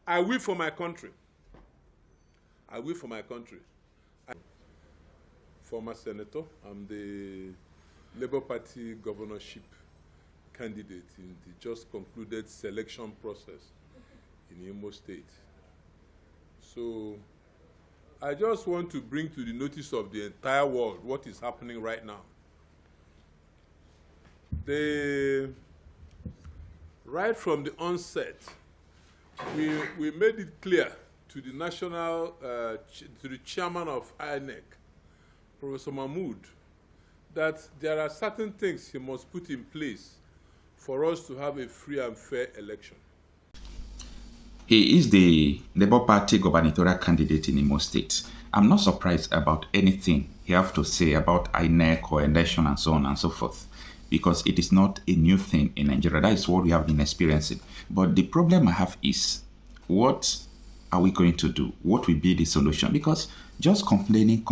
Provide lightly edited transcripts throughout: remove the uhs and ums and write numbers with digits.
I will for my country. I will for my country. Former senator, I'm the Labour Party governorship candidate in the just concluded selection process in Imo State. So I just want to bring to the notice of the entire world what is happening right now. Right from the onset, we made it clear to the national, to the chairman of INEC, Professor Mahmood, that there are certain things he must put in place for us to have a free and fair election. He is the Labour Party gubernatorial candidate in Imo State. I'm not surprised about anything he have to say about INEC or election and so on and so forth, because it is not a new thing in Nigeria. That is what we have been experiencing. But the problem I have is, what are we going to do? What will be the solution? Because just complaining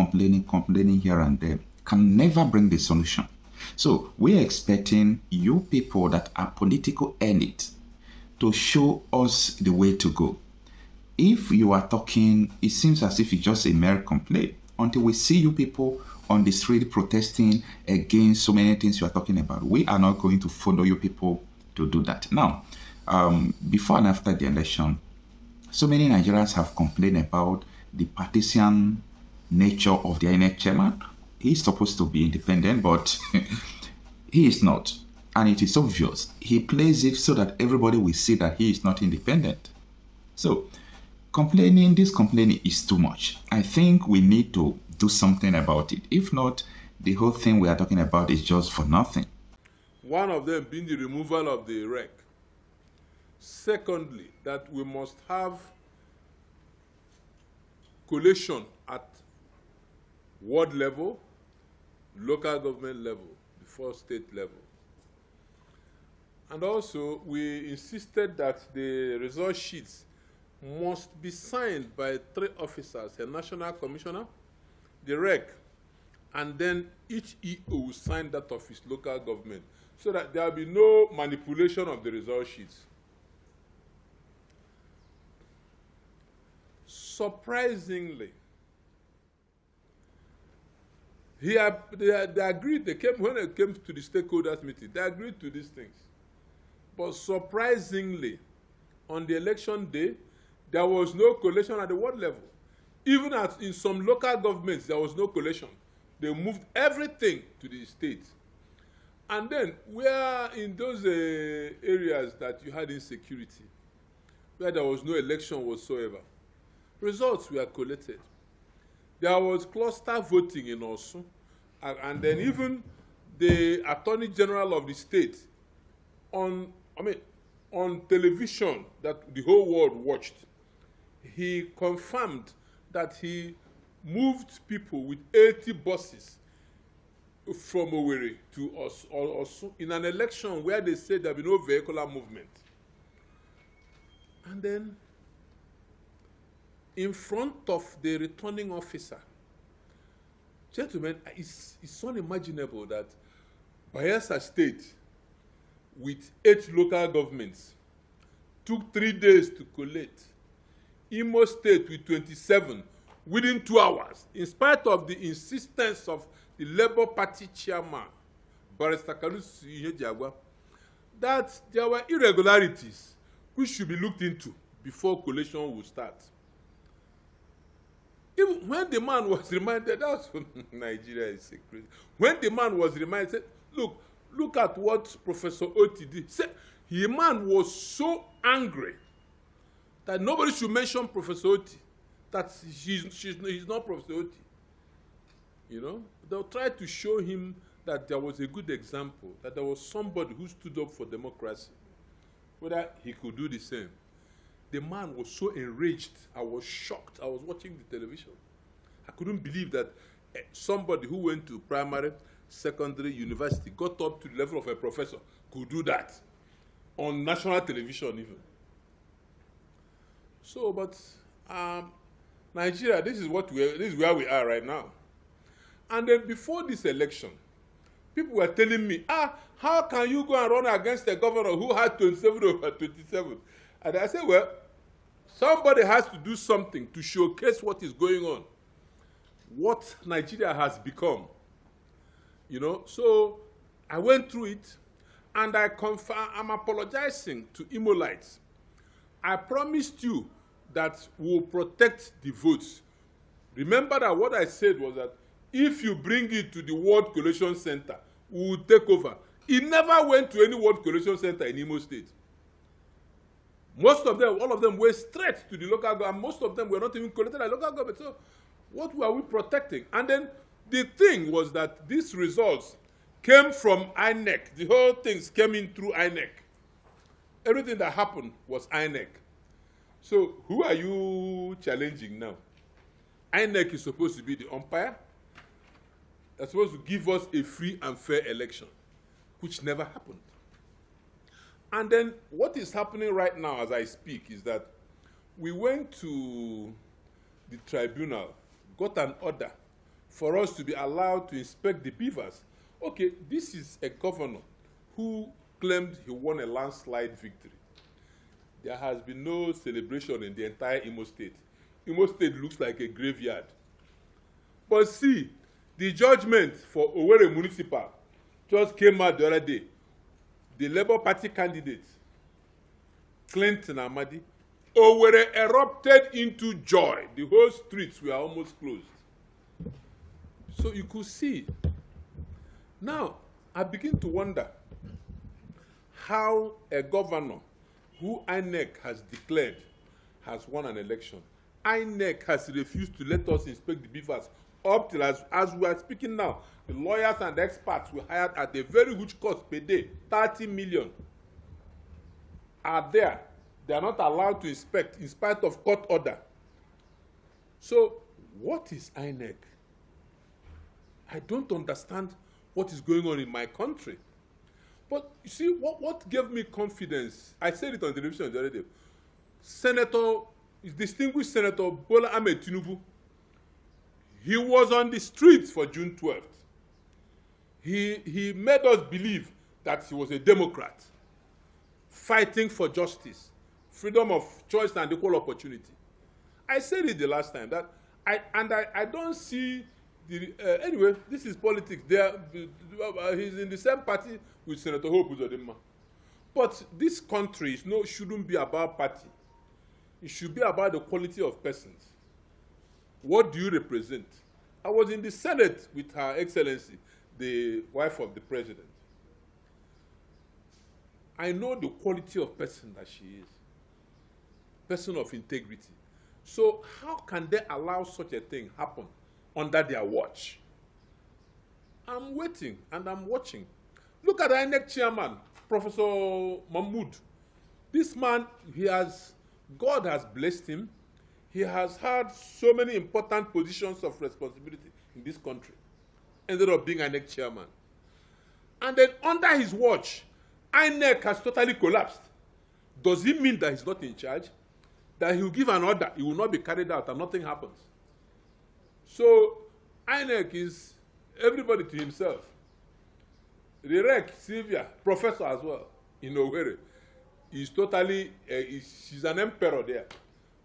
here and there can never bring the solution. So we're expecting you people that are political elite to show us the way to go. If you are talking, it seems as if it's just a mere complaint until we see you people on the street protesting against so many things you are talking about. We are not going to follow you people to do that. Now, before and after the election, so many Nigerians have complained about the partisan nature of the INEC chairman. He's supposed to be independent, but he is not. And it is obvious. He plays it so that everybody will see that he is not independent. So, this complaining is too much. I think we need to do something about it. If not, the whole thing we are talking about is just for nothing. One of them being the removal of the REC. Secondly, that we must have collation at ward level, local government level, before state level. And also, we insisted that the result sheets must be signed by 3 officers, a national commissioner, the REC, and then each EO will sign that of his local government, so that there will be no manipulation of the result sheets. Surprisingly, they agreed. When they came to the stakeholders meeting, they agreed to these things. But surprisingly, on the election day, there was no collation at the ward level. Even in some local governments, there was no collation. They moved everything to the state. And then, where in those areas that you had insecurity, where there was no election whatsoever, results were collated. There was cluster voting in Osun, and then even the Attorney General of the state on television that the whole world watched, he confirmed that he moved people with 80 buses from Owerri to Osun in an election where they said there will be no vehicular movement. And then, in front of the returning officer, gentlemen, it's unimaginable that Bayelsa State, with 8 local governments, took 3 days to collate. Imo State with 27 within 2 hours, in spite of the insistence of the Labour Party chairman, Barrister Kalusi Jagwa, that there were irregularities which should be looked into before collation would start. Even when the man was reminded, that's Nigeria is a crazy. When the man was reminded, said, look at what Professor Oti did. The man was so angry that nobody should mention Professor Oti, that he's not Professor Oti. You know, they'll try to show him that there was a good example, that there was somebody who stood up for democracy, whether he could do the same. The man was so enraged. I was shocked. I was watching the television. I couldn't believe that somebody who went to primary, secondary, university, got up to the level of a professor, could do that on national television even. So, but Nigeria, this is where we are right now. And then before this election, people were telling me, how can you go and run against a governor who had 27 over 27? And I said, well, Somebody has to do something to showcase what is going on, what Nigeria has become. You know, so I went through it, and I'm apologizing to Imolites. I promised you that we'll protect the votes. Remember that what I said was that if you bring it to the World Collation Center, we will take over. It never went to any World Collation Center in Imo State. Most of them, all of them were straight to the local government. Most of them were not even collected at local government. So what were we protecting? And then the thing was that these results came from INEC. The whole things came in through INEC. Everything that happened was INEC. So who are you challenging now? INEC is supposed to be the umpire. They're supposed to give us a free and fair election, which never happened. And then what is happening right now as I speak is that we went to the tribunal, got an order for us to be allowed to inspect the beavers. Okay, this is a governor who claimed he won a landslide victory. There has been no celebration in the entire Imo State. Imo State looks like a graveyard. But see, the judgment for Owerri Municipal just came out the other day. The Labour Party candidate, Clinton Amadi, Owerri erupted into joy. The whole streets were almost closed. So you could see. Now, I begin to wonder how a governor who INEC has declared has won an election. INEC has refused to let us inspect the beavers up till as we are speaking now. The lawyers and experts we hired at a very huge cost per day, 30 million, are there. They are not allowed to inspect in spite of court order. So, what is INEC? I don't understand what is going on in my country. But you see, what gave me confidence, I said it on television the other day, distinguished Senator Bola Ahmed Tinubu, he was on the streets for June 12th. He made us believe that he was a Democrat, fighting for justice, freedom of choice and equal opportunity. I said it the last time, that I don't see anyway, this is politics. He's in the same party with Senator Hope Uzodinma. But this country shouldn't be about party. It should be about the quality of persons. What do you represent? I was in the Senate with Her Excellency, the wife of the president. I know the quality of person that she is. Person of integrity. So how can they allow such a thing happen under their watch? I'm waiting and I'm watching. Look at the INEC chairman, Professor Mahmood. This man, God has blessed him. He has had so many important positions of responsibility in this country. Ended up being INEC chairman. And then under his watch, INEC has totally collapsed. Does it mean that he's not in charge? That he will give an order, it will not be carried out and nothing happens? So INEC is everybody to himself. Rirek, Sylvia, professor as well, in Owerri, is totally, she's an emperor there.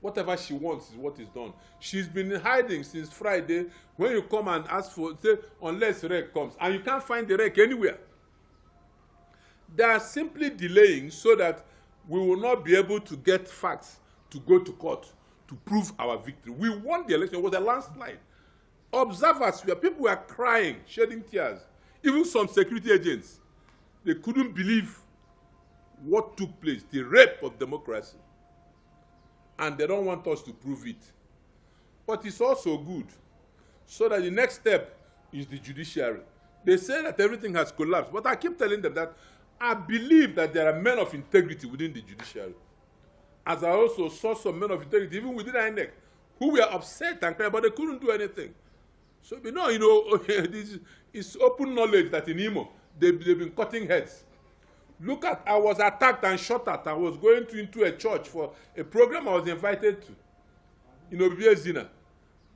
Whatever she wants is what is done. She's been hiding since Friday. When you come and ask for, say, unless REC comes, and you can't find the REC anywhere. They are simply delaying so that we will not be able to get facts to go to court to prove our victory. We won the election. It was a landslide. Observers, people were crying, shedding tears. Even some security agents, they couldn't believe what took place, the rape of democracy. And they don't want us to prove it. But it's also good, so that the next step is the judiciary. They say that everything has collapsed, but I keep telling them that I believe that there are men of integrity within the judiciary. As I also saw some men of integrity, even within INEC, who were upset and crying, but they couldn't do anything. So, this is open knowledge that in Imo, they've been cutting heads. Look at, I was attacked and shot at. I was going into a church for a program I was invited to in Obiezina.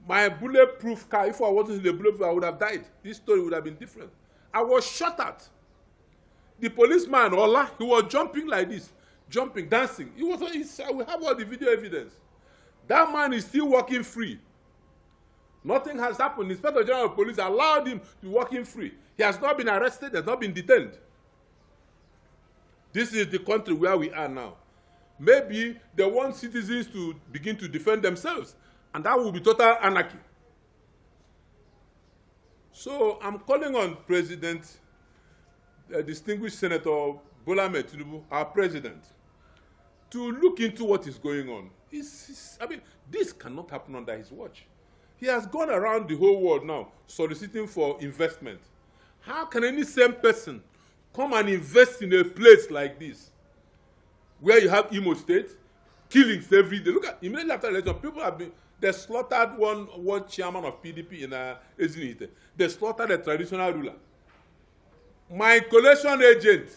My bulletproof car, if I wasn't in the bulletproof, I would have died. This story would have been different. I was shot at. The policeman, Ola, he was jumping like this, jumping, dancing. We have all the video evidence. That man is still working free. Nothing has happened. The Inspector General of Police allowed him to work in free. He has not been arrested, he has not been detained. This is the country where we are now. Maybe they want citizens to begin to defend themselves, and that will be total anarchy. So I'm calling on President, distinguished Senator Bola Ahmed Tinubu, our president, to look into what is going on. I mean, this cannot happen under his watch. He has gone around the whole world now soliciting for investment. How can any same person come and invest in a place like this, where you have Imo State, killings every day? Look at, immediately after the election, people have been, they slaughtered one chairman of PDP in Ezinite. They slaughtered a traditional ruler. My collation agent,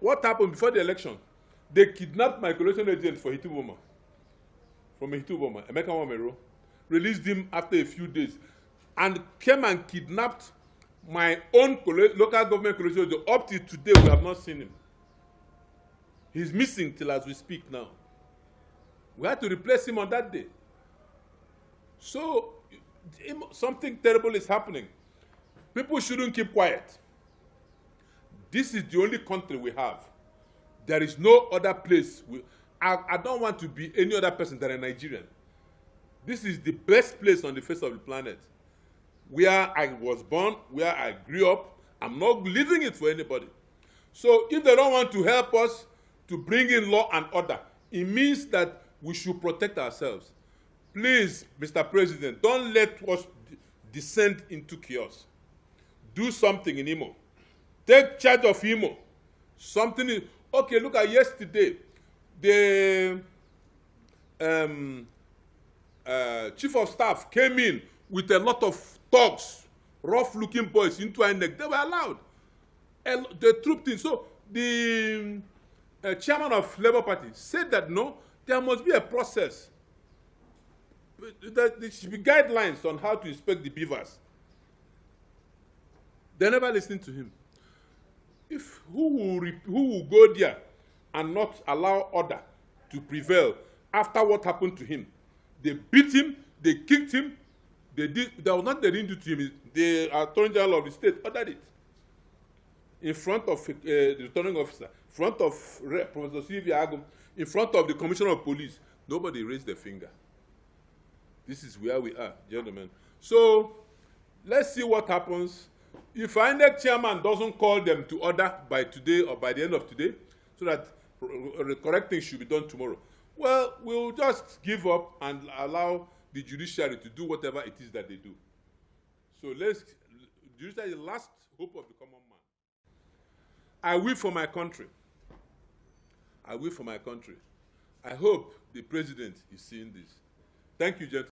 what happened before the election? They kidnapped my collation agent for Hituboma, from Hituboma, Emeka Wamero, released him after a few days, and came and kidnapped my own local government collation agent. Up till today, we have not seen him. He's missing till as we speak now. We had to replace him on that day. So, something terrible is happening. People shouldn't keep quiet. This is the only country we have. There is no other place. I don't want to be any other person than a Nigerian. This is the best place on the face of the planet. Where I was born, where I grew up. I'm not leaving it for anybody. So if they don't want to help us to bring in law and order, it means that we should protect ourselves. Please, Mr. President, don't let us descend into chaos. Do something in Imo. Take charge of Imo. Something is, okay, look at yesterday. The chief of staff came in with a lot of thugs, rough-looking boys into INEC. They were allowed. They trooped in. So the chairman of Labour Party said that no, there must be a process. There should be guidelines on how to inspect the beavers. They never listened to him. Who will go there and not allow order to prevail after what happened to him? They beat him, they kicked him, there was nothing they didn't do to him. The Attorney General of the state ordered it in front of the returning officer, in front of Professor Sylvia Agum, in front of the Commissioner of Police. Nobody raised their finger. This is where we are, gentlemen. So let's see what happens. If INEC chairman doesn't call them to order by today or by the end of today, so that the correct thing should be done tomorrow, well, we'll just give up and allow the judiciary to do whatever it is that they do. So judiciary is the last hope of the common man. I will for my country. I will for my country. I hope the president is seeing this. Thank you, gentlemen.